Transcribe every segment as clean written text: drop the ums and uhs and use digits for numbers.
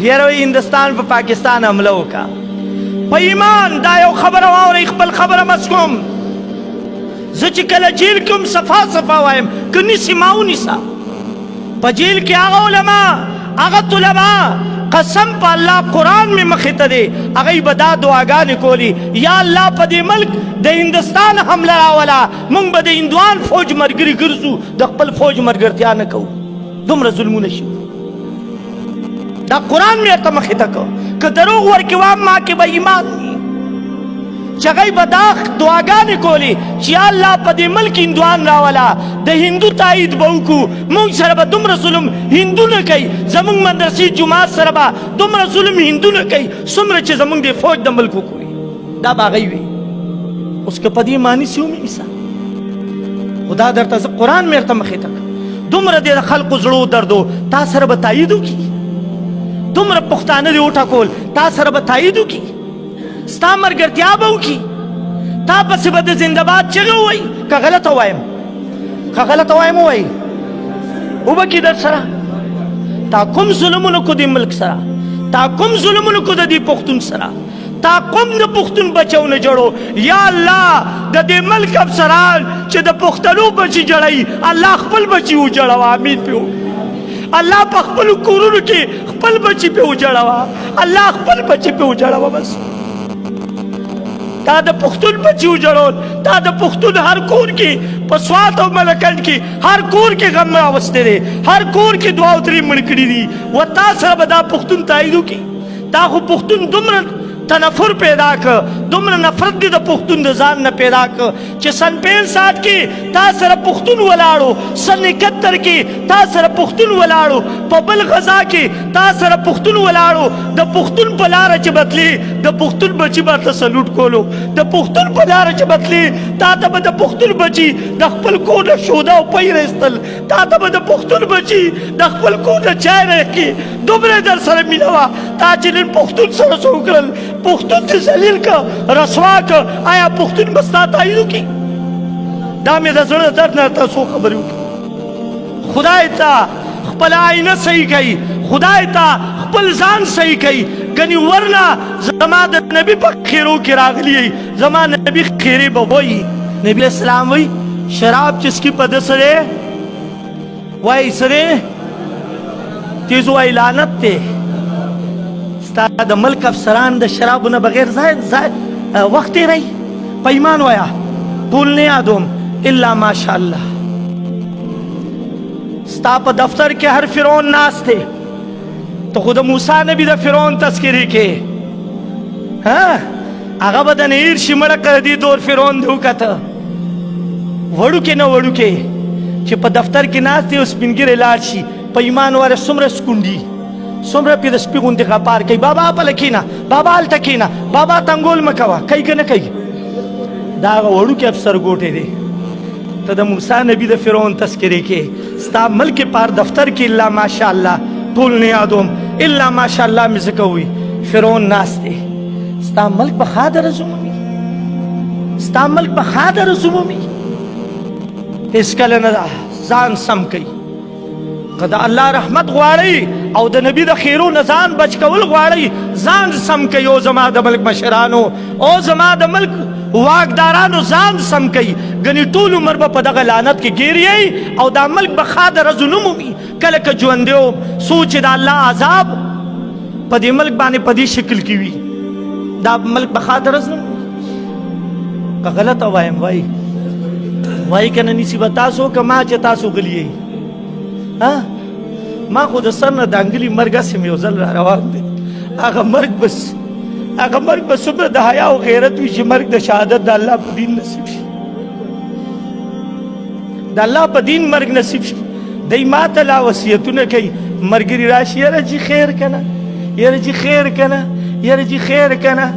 یاره هندوستان په پاکستان حمله وکړه په ایمان دا یو خبره واورئ خپل خبره بس کوم زه چې کله جیل کې هم صفا صفا وایم که نیسي ما ونیسه په جیل کې هغه علما هغه طلبا قسم په الله قرآن مې مخې ته دی هغوی به دا دعاګانې کولي یا الله په دې ملک د هندوستان حمله راوله موږ به د هندوان فوج ملګري ګرځو د خپل فوج ملګرتیا نه کوو دومره ظلمونه شي دا قرآن مې ورته مخې ته کړ که دروغ ورکې وام ما کې به ایمان وي چې هغوی به دا دعاګانې کولې چې یا الله په دې ملک هندوان راوله د هندو تایید به وکړو موږ سره به دومره ظلم هندو نه کوي زموږ مدرسې جومات سره به دومره ظلم هندو نه کوي څومره چې زموږ د فوج د ملک وکړي دا به هغوی وي اوس که په دې معنی سي ومې خو دا درته زه قرآن مې ورته مخې ته کړم دومره د خلقو زړو دردو تا سره به تایید وکړي دومره پښتانه دې وټاکول تا سره به تایید وکړي ستا مرګرتیا به وکړي تا پسې به د زنده‌باد چغې ووایي که غلطه وایم که غلطه وایم ووایي وبکي در سره تا کوم ظلمونه کو دې ملک سره تا کوم ظلمونه کو د دې پښتون سره تا کوم د پښتون بچو نه جوړو یا الله د دې ملک افسران چې د پښتنو بچي جوړوي الله خپل بچي وجوړوه امین پې الله په خپلو کورونو کې خپل بچي پې وجوړوه الله خپل بچي پې وجوړوه بس تا د پښتون بچي وجوړول تا د پښتون هر کور کې په سوات او ملکنډ کې هر کور کې غم راوستی دی هر کور کې دوه او درې مړ کړي دي و تا سره به دا پښتون تایید وکړي تا خو پښتون دومره تنفر پیدا کړ دومره نفرت دې د پښتون د ځان نه پیدا کړ چې سن 65 کې تا سره پښتون ولاړو سن 71 کې تا سره پښتون ولاړو په بل غزا کې تا سره پښتون ولاړو د پښتون په لاره چې بتلی د پښتون بچي به ته سلوټ کولو د پښتون په لاره چې بتلی تا ته به د پښتون بچي د خپل کور نه شوده او پی رایستل تا ته به د پښتون بچي د خپل کور نه چای راکړي دومره در سره مینه وه تا چې نن پښتون سره څه وکړل پښتون ته ذلیل که رسوا که آیا پښتون به ستا تایید وکړي دا مې د زړه درد نه تاسو خبرې وکړي خدای ته خپل آینه صحیح کوي خدای ته خپل ځان صحیح کوي ګنې ورنه زما د نبي په خیرو کې راغلی زما نبي خیرې به وایي نبي اسلام وایي شراب چسکي په ده څه دی وایي څه دی تیز وایي لعنت دی ستا د ملک افسران د شرابو نه بغیر وخت تیری په ایمان وایه ټول نه یادوم الا ماشاء الله ستا په دفتر کې هر فرعون ناست دی ته خو د موسی نبي د فرعون تذکرې کې هغه به د نه هیر شي مړه که دې دور فرعون دې وکته وړوکې نه وړوکې چې په دفتر کې ناست دی او سپین ږیری لاړ شي په ایمان واره څومره سکونډي څومره پې د سپي غوندې غپار کوي بابا پله کښېنه بابا هلته کښېنه بابا تنګول مه کوه کوي که نه کوي دا هغه وړوکې افسر ګوټی دی ته د موسی نبي د فرعون تذکرې کې ستا ملک پار دفتر کې الا ماشاء الله ټول نه یادوم الا ماشاء الله مې ځکه وي فرعون ناست دی ستا ملک به ښه درز ومومي ستا ملک به ښه درز ومومي هېڅکله نه ده ځان سم کوي که د الله رحمت غواړئ او د نبي د خیرو نه ځان بچ کول غواړئ ځان سم کوي او زما د ملک مشرانو او زما د ملک واکدارانو ځان سم کوي ګنې ټول عمر به په دغه لعنت کې ګیر او دا ملک به ښه د رزو نه مومي کله که ژوندی وم سوچ د الله عذاب په دې ملک باندې په دې شکل کې وي دا ملک به ښه د رز نه مومي که غلطه وایم وایي که نه نیسي به تاسو که ما چې تاسو غلي ما خو د سر نه د انګلي مرګ هسې مې یو ځل را روان دی هغه مرګ بس هغه مرګ به څومره د حیا او غیرت وي چې مرګ د شهادت د الله په دین نصیب شي د الله په دین مرګ نصیب شي دی ما ته لا وصیتونه کوي ملګري راشي یاره جي خیر که نه یاره جي خیر که نه یاره جي خیر که نه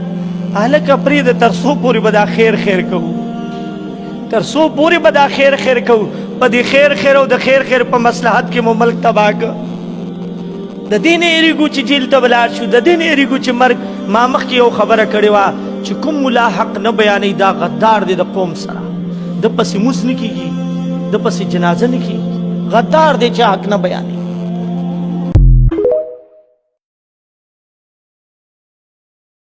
هلکه پرېږده تر څو پورې به دا خیر کوو تر څو پورې به دا خیر کوو په دې خیر او د خیر په مصلحت کې مو ملک تباه کړ د دې نه یېرېږو چې جیل ته ولاړ شو د دې نه یېرېږو چې مرګ ما مخکې یو خبره کړې وه چې کوم ملا حق نه بیانوي دا غدار دی د قوم سره د پسې مونځ نه کېږي د پسې جنازه نه کېږي غدار دی چې حق نه بیانوي